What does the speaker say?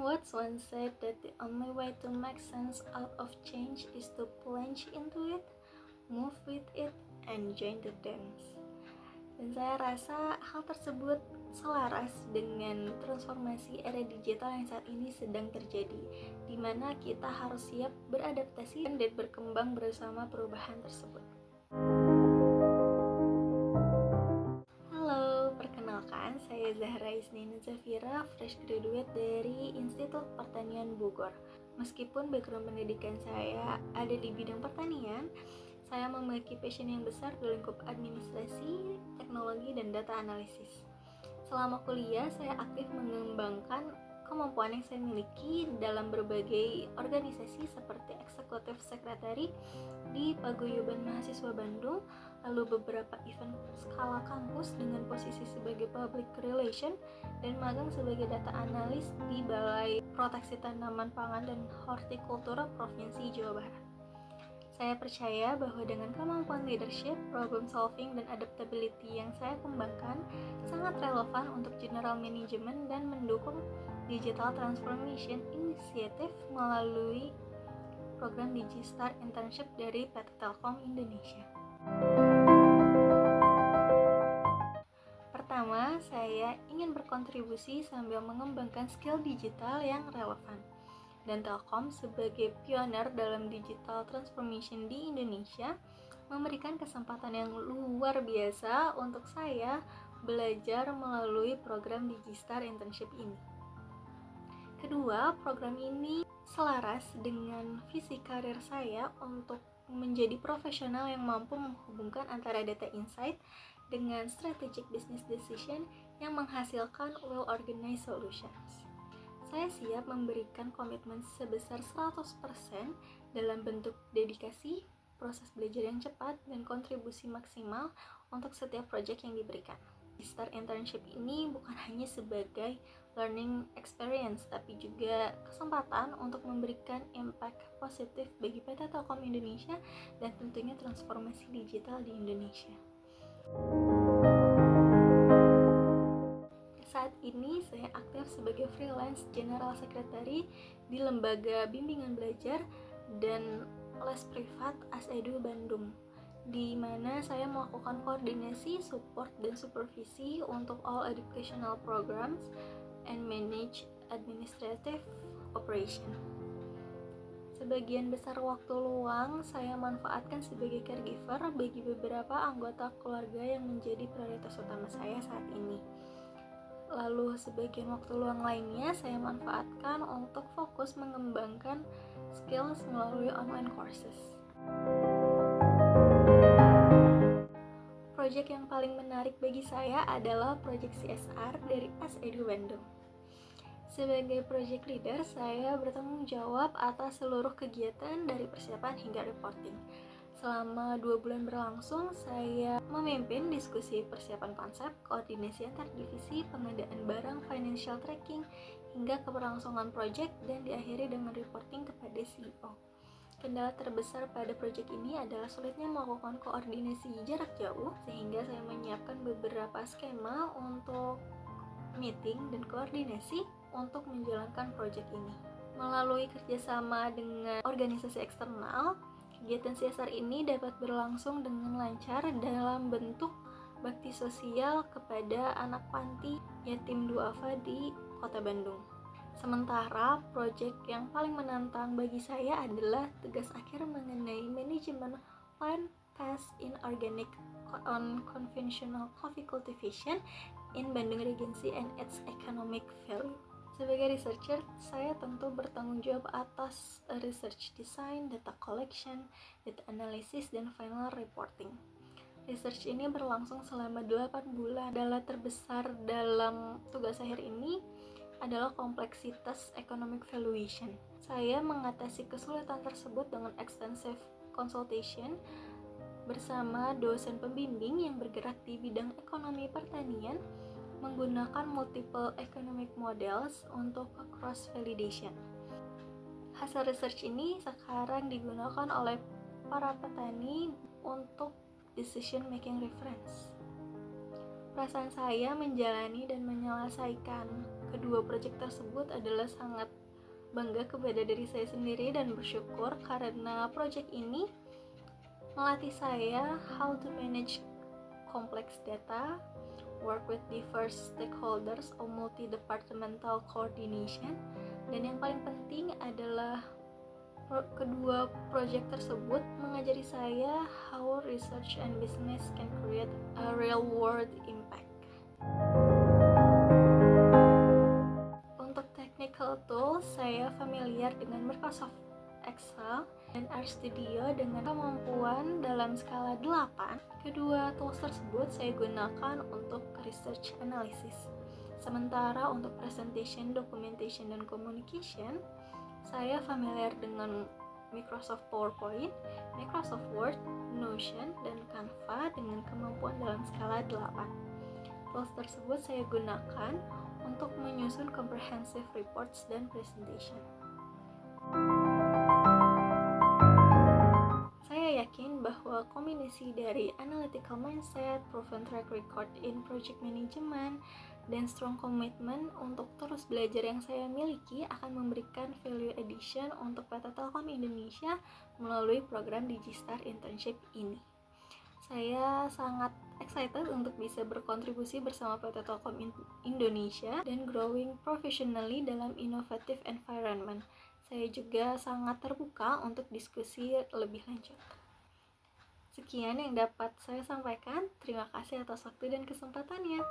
quotes once said that the only way to make sense out of change is to plunge into it, move with it, and join the dance. Dan saya rasa hal tersebut selaras dengan transformasi era digital yang saat ini sedang terjadi, di mana kita harus siap beradaptasi dan berkembang bersama perubahan tersebut. Halo, perkenalkan saya Zahra Isnina Zafira, fresh graduate dari Institut Pertanian Bogor. Meskipun background pendidikan saya ada di bidang pertanian, saya memiliki passion yang besar di lingkup administrasi, teknologi, dan data analisis. Selama kuliah, saya aktif mengembangkan kemampuan yang saya miliki dalam berbagai organisasi seperti eksekutif sekretari di Paguyuban Mahasiswa Bandung, lalu beberapa event skala kampus dengan posisi sebagai public relation, dan magang sebagai data analis di Balai Proteksi Tanaman Pangan dan Hortikultura Provinsi Jawa Barat. Saya percaya bahwa dengan kemampuan leadership, problem solving, dan adaptability yang saya kembangkan sangat relevan untuk general management dan mendukung digital transformation initiative melalui program DigiStar Internship dari PT Telkom Indonesia. Pertama, saya ingin berkontribusi sambil mengembangkan skill digital yang relevan. Dan Telkom sebagai pionir dalam digital transformation di Indonesia memberikan kesempatan yang luar biasa untuk saya belajar melalui program DigiStar Internship ini. Kedua, program ini selaras dengan visi karir saya untuk menjadi profesional yang mampu menghubungkan antara data insight dengan strategic business decision yang menghasilkan well-organized solutions. Saya siap memberikan komitmen sebesar 100% dalam bentuk dedikasi, proses belajar yang cepat, dan kontribusi maksimal untuk setiap proyek yang diberikan. DigiStar Internship ini bukan hanya sebagai learning experience, tapi juga kesempatan untuk memberikan impact positif bagi PT Telkom Indonesia dan tentunya transformasi digital di Indonesia. Saat ini saya aktif sebagai freelance general secretary di Lembaga Bimbingan Belajar dan Les Privat ASEDU Bandung, di mana saya melakukan koordinasi, support, dan supervisi untuk all educational programs and manage administrative operation. Sebagian besar waktu luang saya manfaatkan sebagai caregiver bagi beberapa anggota keluarga yang menjadi prioritas utama saya saat ini. Lalu sebagian waktu luang lainnya saya manfaatkan untuk fokus mengembangkan skills melalui online courses. Proyek yang paling menarik bagi saya adalah proyek CSR dari ASEDU Bandung. Sebagai project leader, saya bertanggung jawab atas seluruh kegiatan dari persiapan hingga reporting. Selama 2 bulan berlangsung, saya memimpin diskusi persiapan konsep, koordinasi antar divisi, pengadaan barang, financial tracking, hingga keberlangsungan proyek, dan diakhiri dengan reporting kepada CEO. Kendala terbesar pada proyek ini adalah sulitnya melakukan koordinasi jarak jauh, sehingga saya menyiapkan beberapa skema untuk meeting dan koordinasi untuk menjalankan proyek ini. Melalui kerjasama dengan organisasi eksternal, kegiatan CSR ini dapat berlangsung dengan lancar dalam bentuk bakti sosial kepada anak panti yatim duafa di Kota Bandung. Sementara proyek yang paling menantang bagi saya adalah tugas akhir mengenai manajemen plant pest in organic on conventional coffee cultivation in Bandung Regency and its economic value. Sebagai researcher, saya tentu bertanggung jawab atas research design, data collection, data analysis, dan final reporting. Research ini berlangsung selama 8 bulan. Kendala terbesar dalam tugas akhir ini adalah kompleksitas economic valuation. Saya mengatasi kesulitan tersebut dengan extensive consultation bersama dosen pembimbing yang bergerak di bidang ekonomi pertanian, menggunakan multiple economic models untuk cross validation. Hasil research ini sekarang digunakan oleh para petani untuk decision making reference. Perasaan saya menjalani dan menyelesaikan kedua proyek tersebut adalah sangat bangga kepada diri saya sendiri dan bersyukur karena proyek ini melatih saya how to manage complex data, work with diverse stakeholders or multi-departmental coordination, dan yang paling penting adalah kedua proyek tersebut mengajari saya how research and business can create a real world impact. Untuk technical tools, saya familiar dengan Microsoft Excel dan RStudio dengan kemampuan dalam skala 8. Kedua tools tersebut saya gunakan untuk research analysis. Sementara untuk presentation, documentation, dan communication, saya familiar dengan Microsoft PowerPoint, Microsoft Word, Notion, dan Canva dengan kemampuan dalam skala 8. Tools tersebut saya gunakan untuk menyusun comprehensive reports dan presentation. Saya yakin bahwa kombinasi dari analytical mindset, proven track record in project management, dan strong commitment untuk terus belajar yang saya miliki akan memberikan value addition untuk PT Telkom Indonesia melalui program Digistar Internship ini. Saya sangat excited untuk bisa berkontribusi bersama PT Telkom Indonesia dan growing professionally dalam innovative environment. Saya juga sangat terbuka untuk diskusi lebih lanjut. Sekian yang dapat saya sampaikan. Terima kasih atas waktu dan kesempatannya.